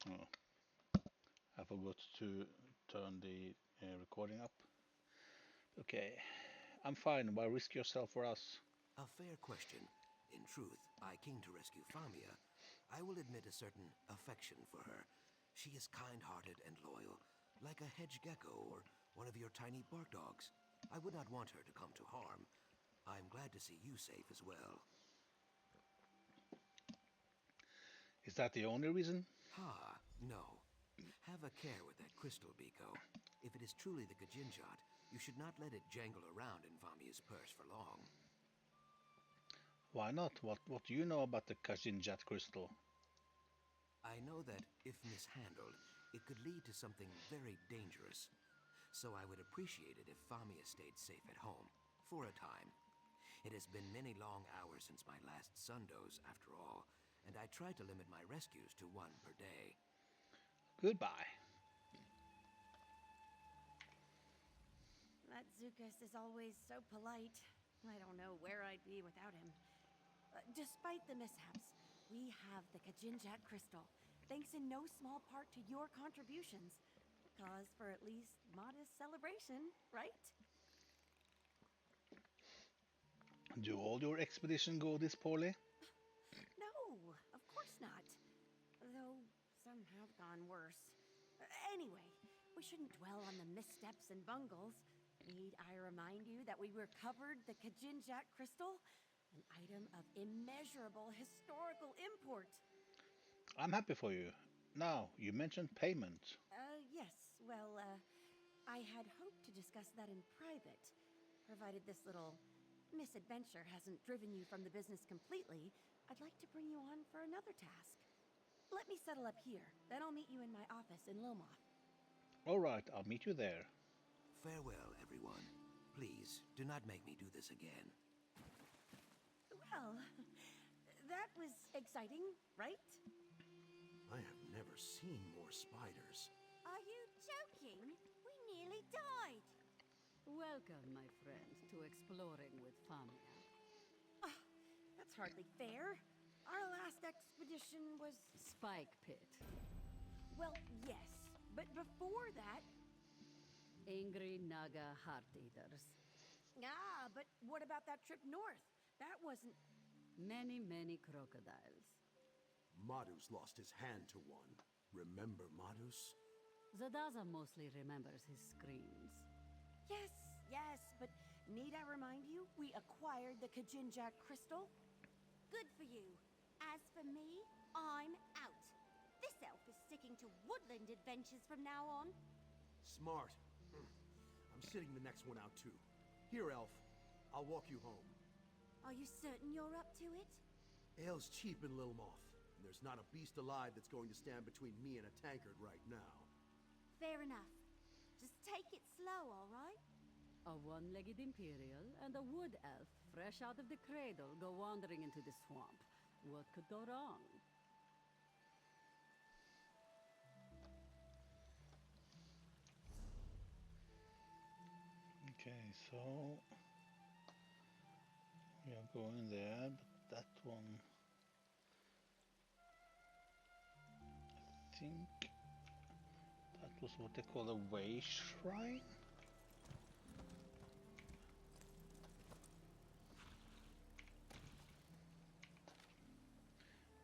Oh, I forgot to turn the recording up. Okay, I'm fine. Why risk yourself for us? A fair question. In truth, I came to rescue Famia. I will admit a certain affection for her. She is kind-hearted and loyal, like a hedge gecko or one of your tiny bark dogs. I would not want her to come to harm. I'm glad to see you safe as well. Is that the only reason? Ha, no. Have a care with that crystal, Biko. If it is truly the Kajinjat, you should not let it jangle around in Famia's purse for long. Why not? What do you know about the Kajinjat crystal? I know that, if mishandled, it could lead to something very dangerous. So I would appreciate it if Famia stayed safe at home, for a time. It has been many long hours since my last sundoze, after all, and I try to limit my rescues to one per day. Goodbye. That Zukas is always so polite. I don't know where I'd be without him. Despite the mishaps, we have the Kajinjat crystal, thanks in no small part to your contributions. Cause for at least modest celebration, right? Do all your expedition go this poorly? No, of course not. Though some have gone worse. Anyway, we shouldn't dwell on the missteps and bungles. Need I remind you that we recovered the Kajinjat crystal? An item of immeasurable historical import. I'm happy for you. Now, you mentioned payment. Yes, well, I had hoped to discuss that in private. Provided this little misadventure hasn't driven you from the business completely, I'd like to bring you on for another task. Let me settle up here, then I'll meet you in my office in Lomoth. All right, I'll meet you there. Farewell, everyone. Please, do not make me do this again. Well, that was exciting, right? I have never seen more spiders. Are you joking? We nearly died. Welcome, my friend, to exploring with Famia. That's hardly fair. Our last expedition was... Spike Pit. Well, yes, but before that... Angry Naga Heart Eaters. Ah, but what about that trip north? That wasn't... Many, many crocodiles. Madus lost his hand to one. Remember Madus? Zadaza mostly remembers his screams. Yes, yes, but need I remind you, we acquired the Kajinjak crystal? Good for you. As for me, I'm out. This elf is sticking to woodland adventures from now on. Smart. I'm sitting the next one out too. Here, elf. I'll walk you home. Are you certain you're up to it? Ale's cheap in Lilmoth, and there's not a beast alive that's going to stand between me and a tankard right now. Fair enough. Just take it slow, all right? A one-legged Imperial and a wood elf fresh out of the cradle go wandering into the swamp. What could go wrong? Okay, so we are going there, but that one, I think that was what they call a way shrine.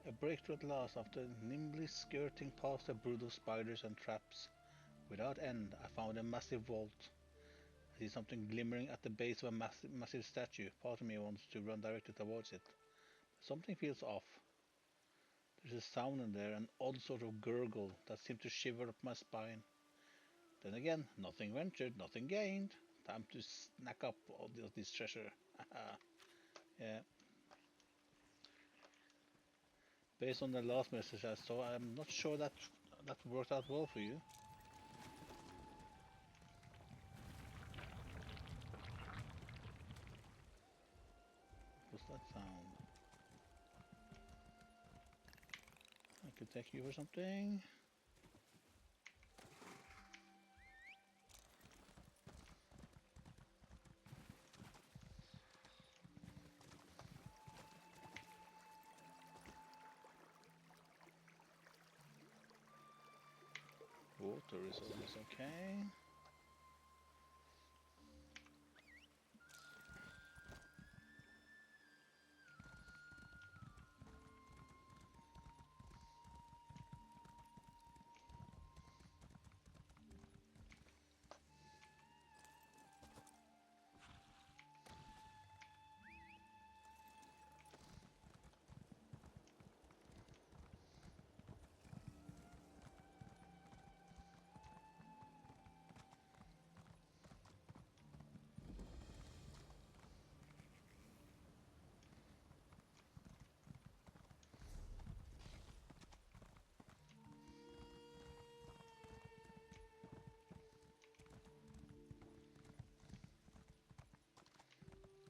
A breakthrough at last after nimbly skirting past a brood of spiders and traps. Without end, I found a massive vault. I see something glimmering at the base of a massive statue. Part of me wants to run directly towards it. But something feels off. There's a sound in there, an odd sort of gurgle that seems to shiver up my spine. Then again, nothing ventured, nothing gained. Time to snack up all this treasure. Yeah. Based on the last message I saw, I'm not sure that worked out well for you. What's that sound? I could take you for something. tourism is okay.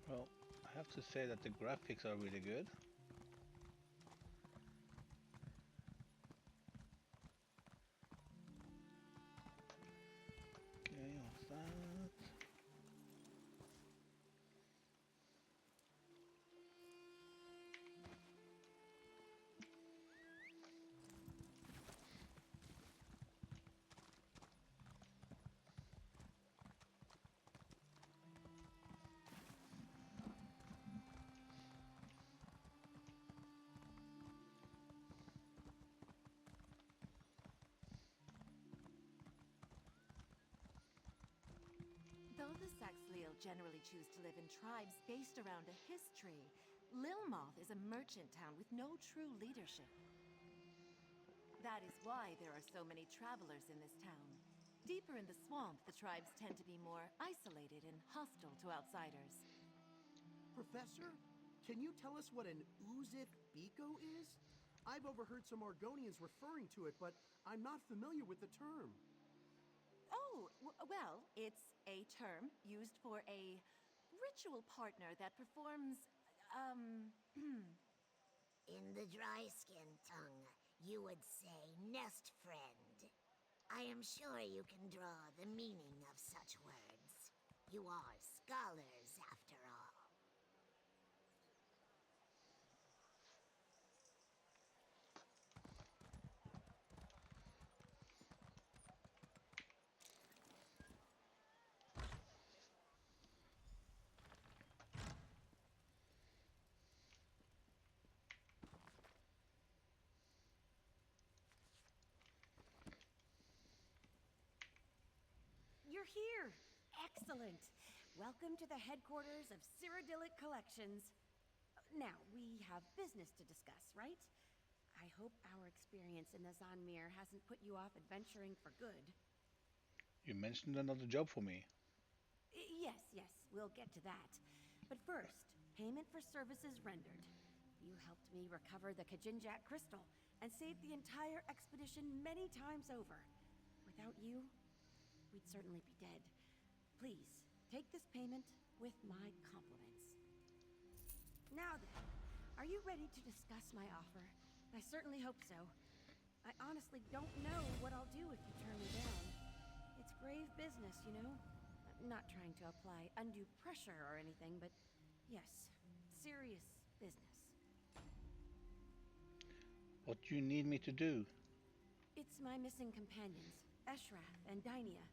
Well, I have to say that the graphics are really good. Okay, what's that? Though the Saxhleel generally choose to live in tribes based around a history, Lilmoth is a merchant town with no true leadership. That is why there are so many travelers in this town. Deeper in the swamp, the tribes tend to be more isolated and hostile to outsiders. Professor, can you tell us what an Uzith Biko is? I've overheard some Argonians referring to it, but I'm not familiar with the term. Oh, well, it's a term used for a ritual partner that performs, In the dry skin tongue, you would say nest friend. I am sure you can draw the meaning of such words. You are scholars, after all. You're here! Excellent! Welcome to the headquarters of Cyrodiilic Collections. Now, we have business to discuss, right? I hope our experience in the Zanmir hasn't put you off adventuring for good. You mentioned another job for me. Yes, we'll get to that. But first, payment for services rendered. You helped me recover the Kajinjak crystal and saved the entire expedition many times over. Without you, we'd certainly be dead. Please, take this payment with my compliments. Now then, are you ready to discuss my offer? I certainly hope so. I honestly don't know what I'll do if you turn me down. It's grave business, you know? I'm not trying to apply undue pressure or anything, but yes, serious business. What do you need me to do? It's my missing companions, Eshraf and Dainia,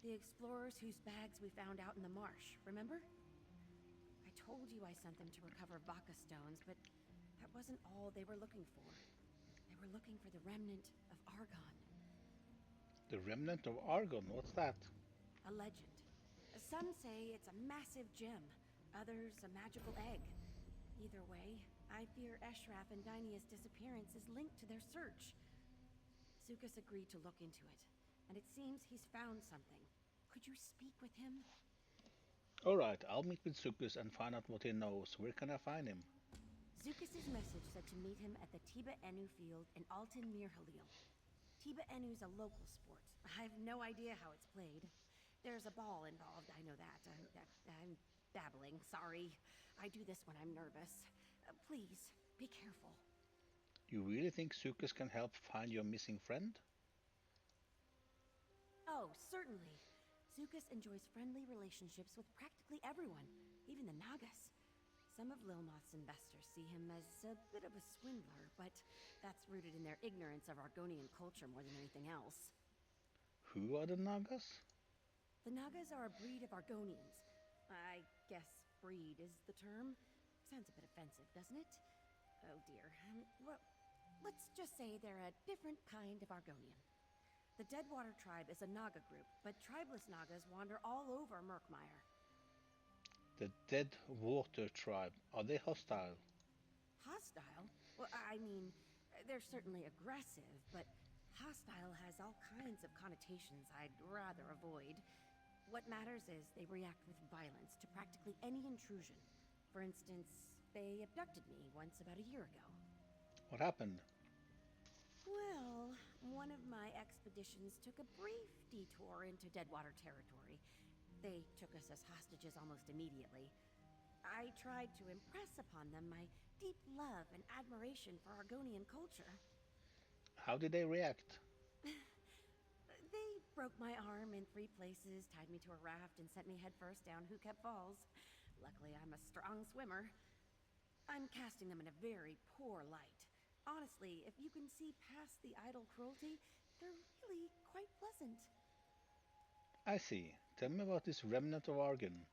the explorers whose bags we found out in the marsh, remember? I told you I sent them to recover Baka stones, but that wasn't all they were looking for. They were looking for the remnant of Argon. The remnant of Argon, what's that? A legend. Some say it's a massive gem, others a magical egg. Either way, I fear Eshraf and Dainia's disappearance is linked to their search. Zukas agreed to look into it, and it seems he's found something. Could you speak with him? Alright, I'll meet with Sukus and find out what he knows. Where can I find him? Zukas' message said to meet him at the Tiba Enu field in Altan Mir Halil. Tiba Enu's a local sport. I have no idea how it's played. There's a ball involved, I know that. I'm babbling, sorry. I do this when I'm nervous. Please, be careful. You really think Sukus can help find your missing friend? Oh, certainly. Zukas enjoys friendly relationships with practically everyone, even the Nagas. Some of Lilmoth's investors see him as a bit of a swindler, but that's rooted in their ignorance of Argonian culture more than anything else. Who are the Nagas? The Nagas are a breed of Argonians. I guess breed is the term. Sounds a bit offensive, doesn't it? Oh dear. Well, let's just say they're a different kind of Argonian. The Deadwater tribe is a Naga group, but tribeless Nagas wander all over Murkmire. The Dead Water tribe. Are they hostile? Hostile? Well, I mean, they're certainly aggressive, but hostile has all kinds of connotations I'd rather avoid. What matters is they react with violence to practically any intrusion. For instance, they abducted me once about a year ago. What happened? Well, one of my expeditions took a brief detour into Deadwater territory. They took us as hostages almost immediately. I tried to impress upon them my deep love and admiration for Argonian culture. How did they react? They broke my arm in 3 places, tied me to a raft, and sent me headfirst down Who Kept Falls. Luckily, I'm a strong swimmer. I'm casting them in a very poor light. Honestly, if you can see past the idle cruelty, they're really quite pleasant. I see. Tell me about this remnant of Argon.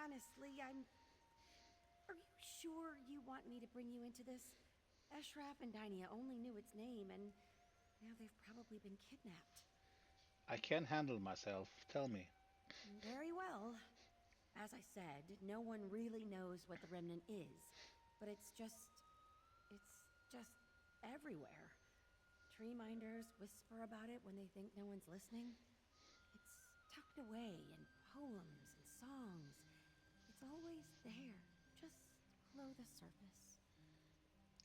Honestly, Are you sure you want me to bring you into this? Eshraf and Dynia only knew its name, and now they've probably been kidnapped. I can't handle myself. Tell me. Very well. As I said, no one really knows what the remnant is, but it's just everywhere. Tree minders whisper about it when they think no one's listening. It's tucked away in poems and songs. It's always there, just below the surface.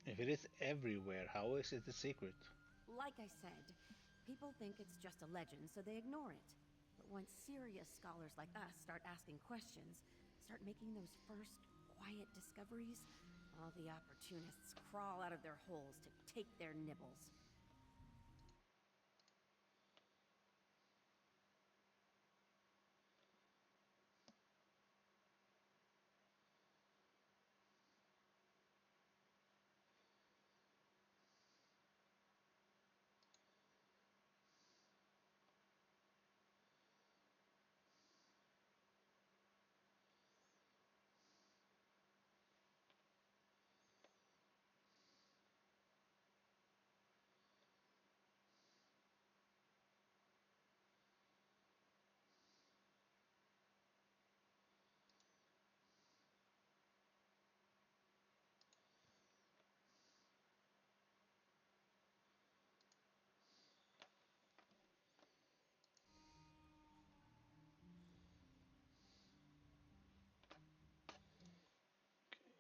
If it is everywhere, how is it a secret? Like I said, people think it's just a legend, so they ignore it. But once serious scholars like us start asking questions, start making those first quiet discoveries, all the opportunists crawl out of their holes to take their nibbles.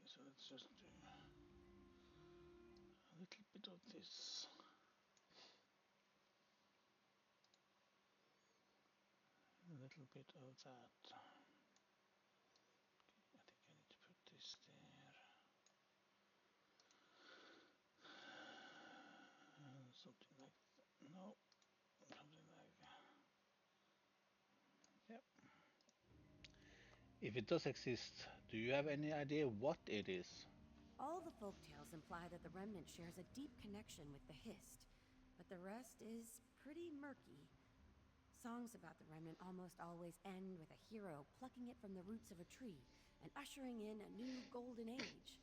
So let's just do a little bit of this. A little bit of that. I think I need to put this there. Something like that. No, something like that. Yep. If it does exist, do you have any idea what it is? All the folktales imply that the remnant shares a deep connection with the Hist, but the rest is pretty murky. Songs about the remnant almost always end with a hero plucking it from the roots of a tree and ushering in a new golden age.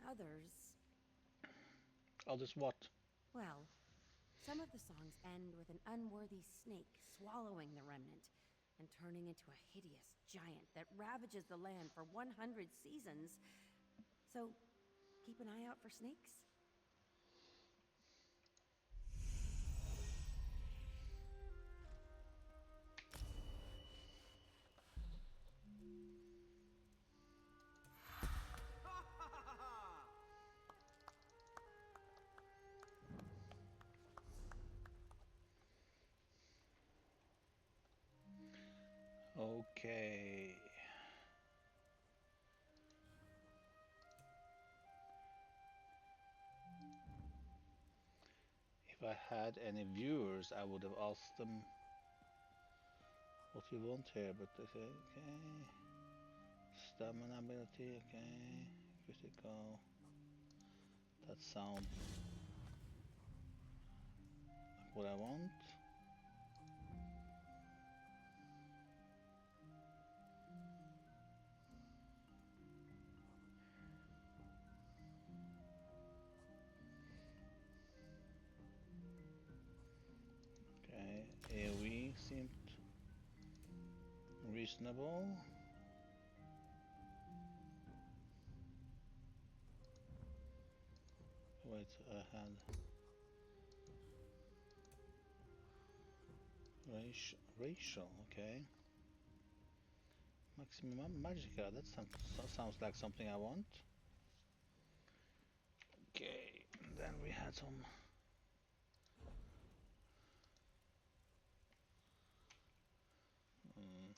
Others, Others what? well, some of the songs end with an unworthy snake swallowing the remnant and turning into a hideous giant that ravages the land for 100 seasons. So, keep an eye out for snakes. Okay. If I had any viewers, I would have asked them what you want here, but they say, okay. Stamina ability, okay. Critical. That sounds like what I want. reasonable. Wait, I had racial, okay. Maximum Magica, that sounds like something I want. Okay, then we had some. Mm,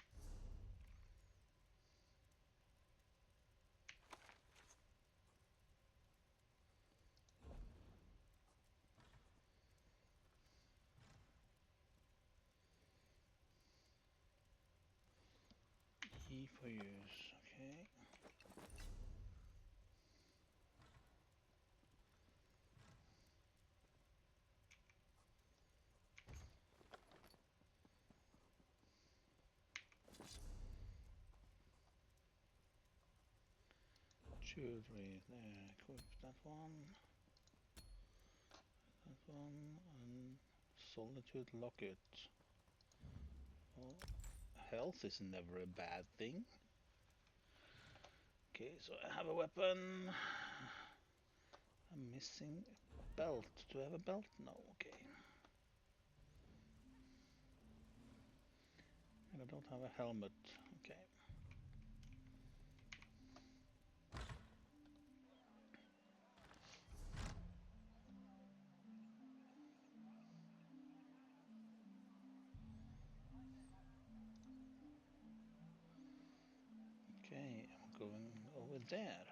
E for use, okay. Jewelry, there, equip that one, and Solitude Locket. Well, health is never a bad thing. Okay, so I have a weapon. I'm missing a belt. Do I have a belt? No, okay. And I don't have a helmet. Okay. Okay, I'm going over there.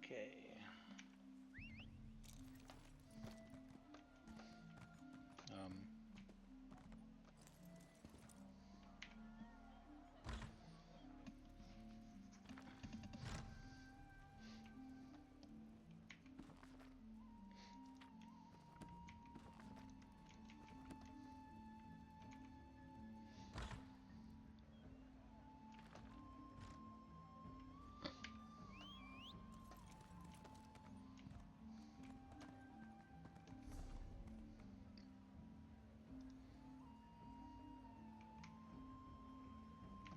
Okay. Um,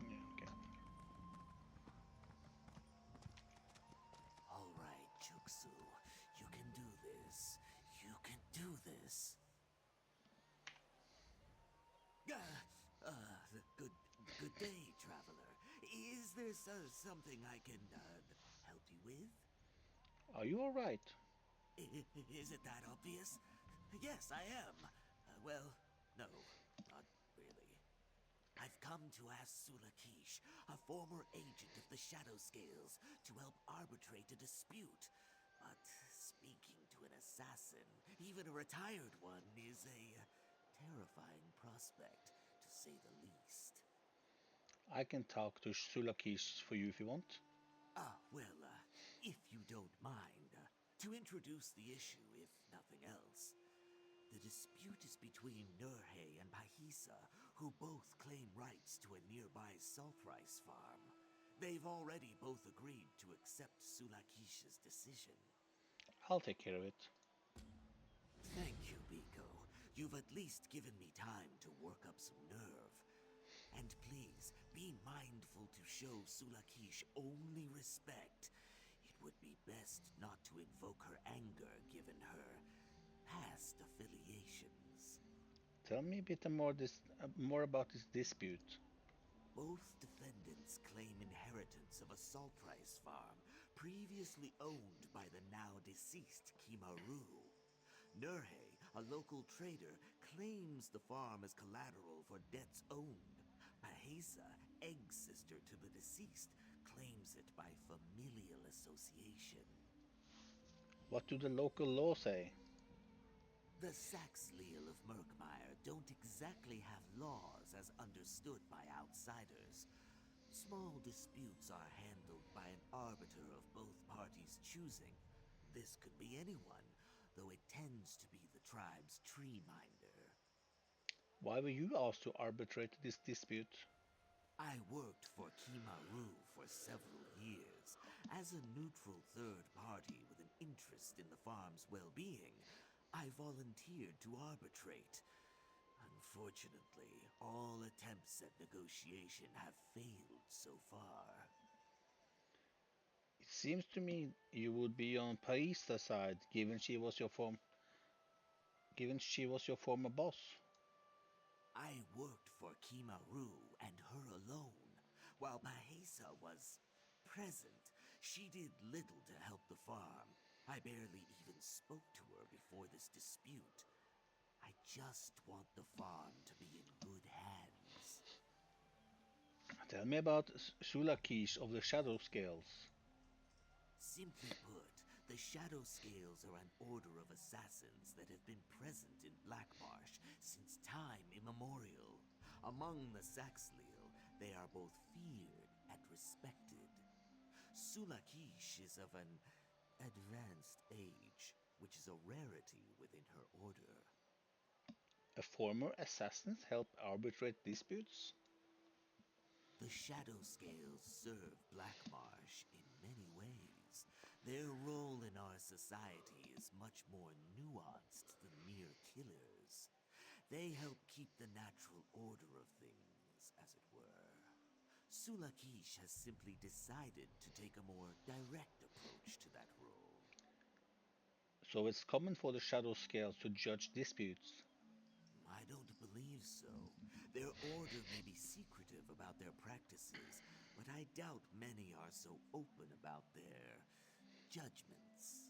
yeah, okay. All right, Chuksu. You can do this. You can do this. Good day, traveler. Is there something I can help you with? Are you alright? Is it that obvious? Yes, I am. Well, no, not really. I've come to ask Sulakish, a former agent of the Shadow Scales, to help arbitrate a dispute. But speaking to an assassin, even a retired one, is a terrifying prospect, to say the least. I can talk to Sulakish for you if you want. If you don't mind, to introduce the issue, if nothing else. The dispute is between Nurhe and Pahisa, who both claim rights to a nearby salt rice farm. They've already both agreed to accept Sulakish's decision. I'll take care of it. Thank you, Biko. You've at least given me time to work up some nerve. And please, be mindful to show Sulakish only respect. It would be best not to invoke her anger given her past affiliations. Tell me a bit more about this dispute. Both defendants claim inheritance of a salt rice farm previously owned by the now deceased Kimaru. Nurhe, a local trader, claims the farm as collateral for debts owed. Pahesa, egg sister to the deceased, claims it by familial association. What do the local law say? The Saxleal of Murkmire don't exactly have laws as understood by outsiders. Small disputes are handled by an arbiter of both parties' choosing. This could be anyone, though it tends to be the tribe's tree minder. Why were you asked to arbitrate this dispute? I worked for Kimaru for several years. As a neutral third party with an interest in the farm's well-being, I volunteered to arbitrate. Unfortunately, all attempts at negotiation have failed so far. It seems to me you would be on Paisa's side, given she was your former boss. I worked for Kimaru and her alone. While Mahesa was present, she did little to help the farm. I barely even spoke to her before this dispute. I just want the farm to be in good hands. Tell me about Sulakish of the Shadow Scales. Simply put, the Shadow Scales are an order of assassins that have been present in Blackmarsh since time immemorial. Among the Saxhleel, they are both feared and respected. Sulakish is of an advanced age, which is a rarity within her order. A former assassin help arbitrate disputes? The Shadow Scales serve Blackmarsh in many ways. Their role in our society is much more nuanced than mere killers. They help keep the natural order of things, as it were. Sulakish has simply decided to take a more direct approach to that role. So it's common for the Shadow Scales to judge disputes. I don't believe so. Their order may be secretive about their practices, but I doubt many are so open about their judgments.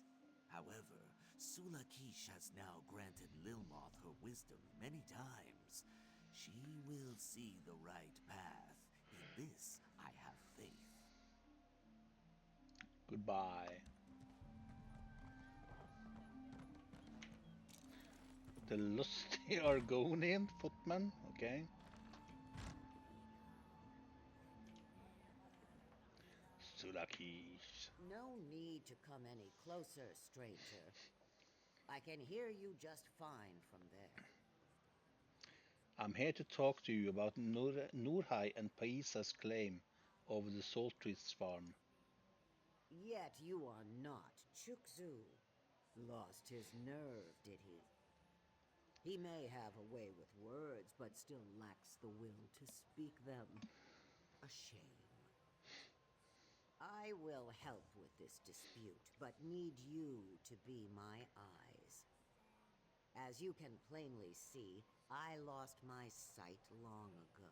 However, Sulakish has now granted Lilmoth her wisdom many times. She will see the right path. In this, I have faith. Goodbye. The lusty Argonian footman, okay. Sulakish. No need to come any closer, stranger. I can hear you just fine from there. I'm here to talk to you about Nurhai and Paisa's claim over the Saltrees farm. Yet you are not Chukzu. Lost his nerve, did he? He may have a way with words, but still lacks the will to speak them. A shame. I will help with this dispute, but need you to be my eyes. As you can plainly see, I lost my sight long ago.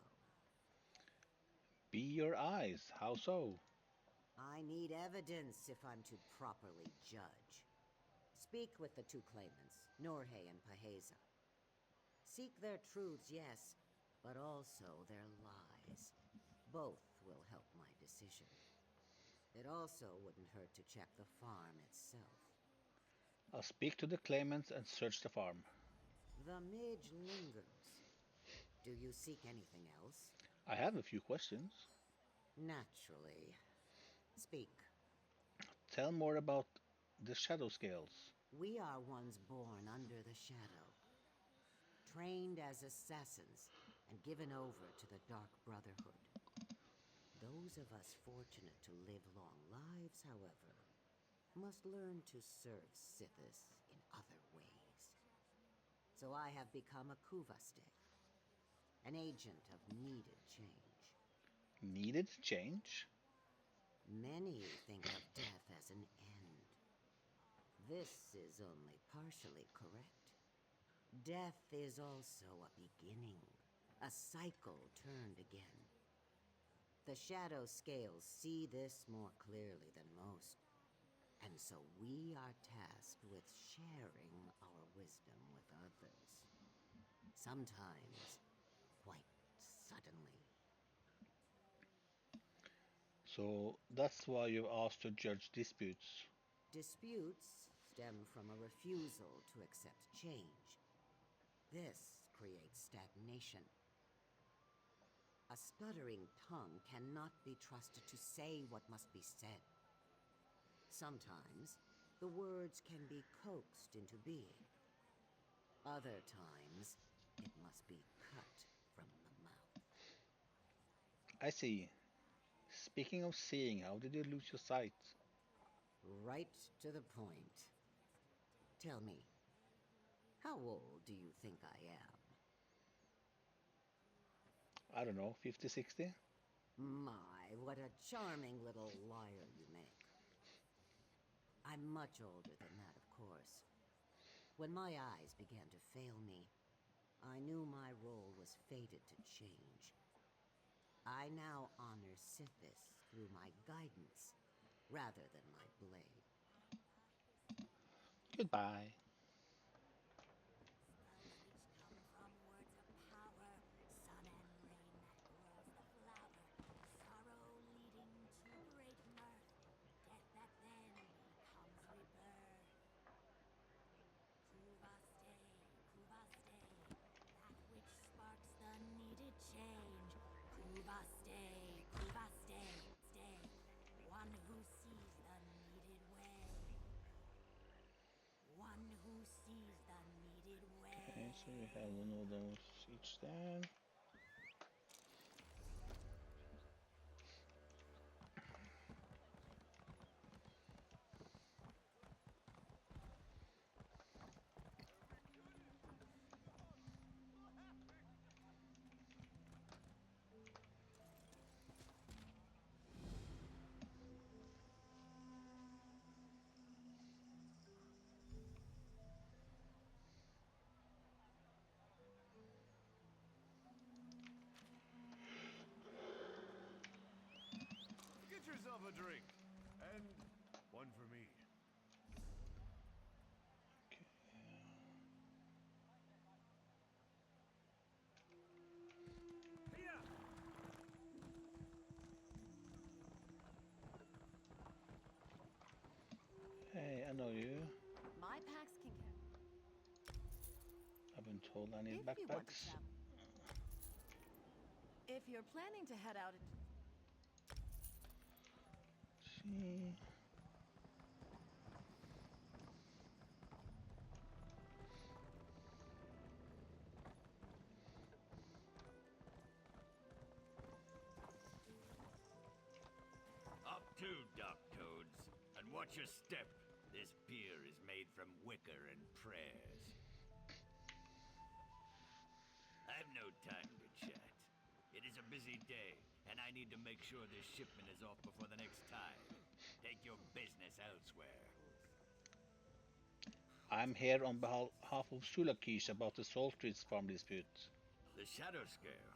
Be your eyes, how so? I need evidence if I'm to properly judge. Speak with the two claimants, Norhe and Paheza. Seek their truths, yes, but also their lies. Both will help my decision. It also wouldn't hurt to check the farm itself. I'll speak to the claimants and search the farm. The midge lingers. Do you seek anything else? I have a few questions. Naturally. Speak. Tell more about the Shadow Scales. We are ones born under the shadow, trained as assassins and given over to the Dark Brotherhood. Those of us fortunate to live long lives, however, must learn to serve Sithis in other ways. So I have become a Kuvaste, an agent of needed change. Needed change? Many think of death as an end. This is only partially correct. Death is also a beginning, a cycle turned again. The Shadow Scales see this more clearly than most, and so we are tasked with sharing our wisdom with others. Sometimes, quite suddenly. So that's why you've asked to judge disputes. Disputes stem from a refusal to accept change. This creates stagnation. A stuttering tongue cannot be trusted to say what must be said. Sometimes, the words can be coaxed into being. Other times, it must be cut from the mouth. I see. Speaking of seeing, how did you lose your sight? Right to the point. Tell me, how old do you think I am? I don't know, 50, 60? My, what a charming little liar you make. I'm much older than that, of course. When my eyes began to fail me, I knew my role was fated to change. I now honor Sithis through my guidance, rather than my blade. Goodbye. Spells which come from words of power, sun and rain that grows the flower, sorrow leading to great mirth, death that then becomes rebirth. Kuvaste, Kuvaste, that which sparks the needed change. Kuvaste, Kuvaste, stay, one who sees the needed way. One who sees the needed way. Okay, so we have one of those each there. Get yourself a drink. And one for me. Hiya! Hey, I know you. My packs can carry. I've been told I need If you want to backpacks. travel. If you're planning to head out into See. Up to, Doc Toads, and watch your step. This pier is made from wicker and prayers. I've no time to chat. It is a busy day, and I need to make sure this shipment is off before the next tide. Take your business elsewhere. I'm here on behalf of Sulakish about the Saltridge farm dispute. The Shadow Scale.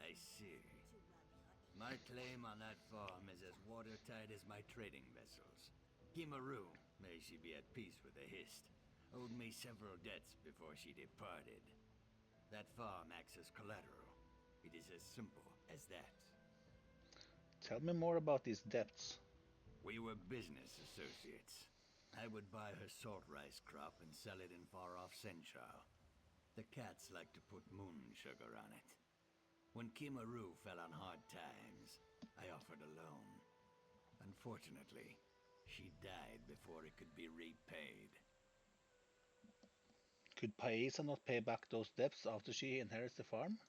I see. My claim on that farm is as watertight as my trading vessels. Kimaru, may she be at peace with the Hist, owed me several debts before she departed. That farm acts as collateral. It is as simple as that. Tell me more about these debts. We were business associates. I would buy her salt rice crop and sell it in far-off Senchal. The cats like to put moon sugar on it. When Kimaru fell on hard times, I offered a loan. Unfortunately, she died before it could be repaid. Could Paisa not pay back those debts after she inherits the farm?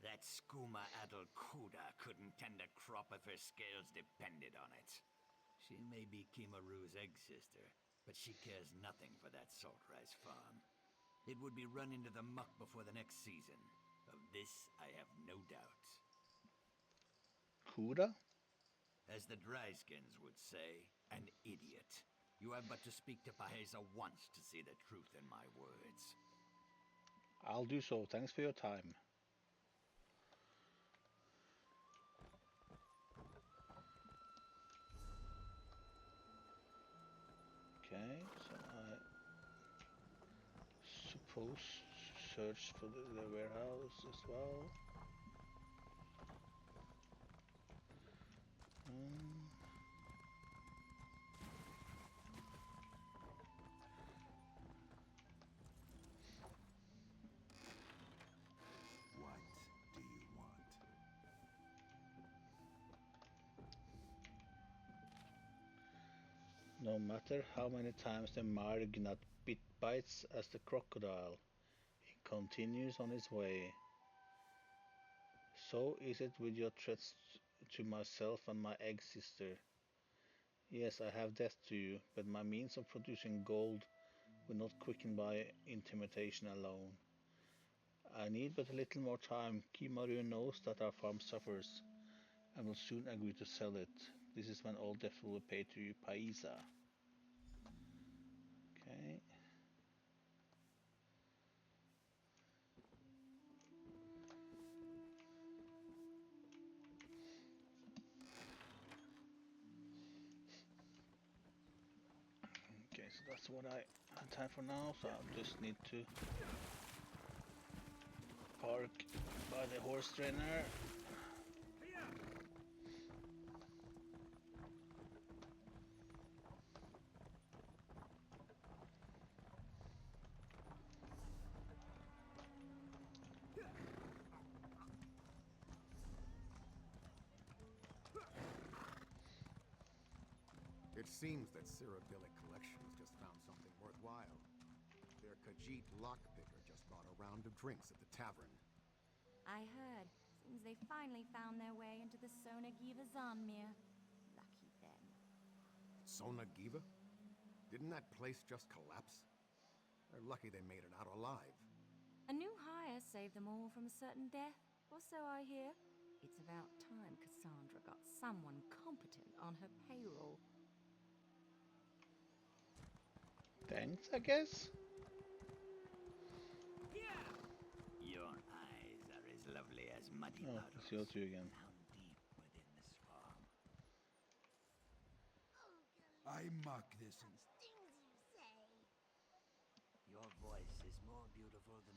That skooma-addled Kuda couldn't tend a crop if her scales depended on it. She may be Kimaru's egg sister, but she cares nothing for that salt rice farm. It would be run into the muck before the next season. Of this, I have no doubt. Kuda? As the Dryskins would say, an idiot. You have but to speak to Pahesa once to see the truth in my words. I'll do so. Thanks for your time. Okay, so I suppose search for the warehouse as well. Um, What do you want? no matter how many times the Margnat bites as the crocodile, he continues on his way. So is it with your threats to myself and my egg sister. Yes, I have death to you, but my means of producing gold will not quicken by intimidation alone. I need but a little more time. Kimaru knows that our farm suffers and will soon agree to sell it. This is when all debt will be paid to you, Paisa. Okay. Okay, so that's what I have time for now, so I just need to park by the horse trainer. It seems that Cyrodiilic Collections just found something worthwhile. Their Khajiit lockpicker just bought a round of drinks at the tavern. I heard. Seems they finally found their way into the Sonagiva Zanmir. Lucky them. Sonagiva? Didn't that place just collapse? They're lucky they made it out alive. A new hire saved them all from a certain death, or so I hear. It's about time Cassandra got someone competent on her payroll. Thanks, I guess? Your eyes are as lovely as muddy Oh, puddles it's your two again. found deep within this farm. I mark this in Things you say. Your voice is more beautiful than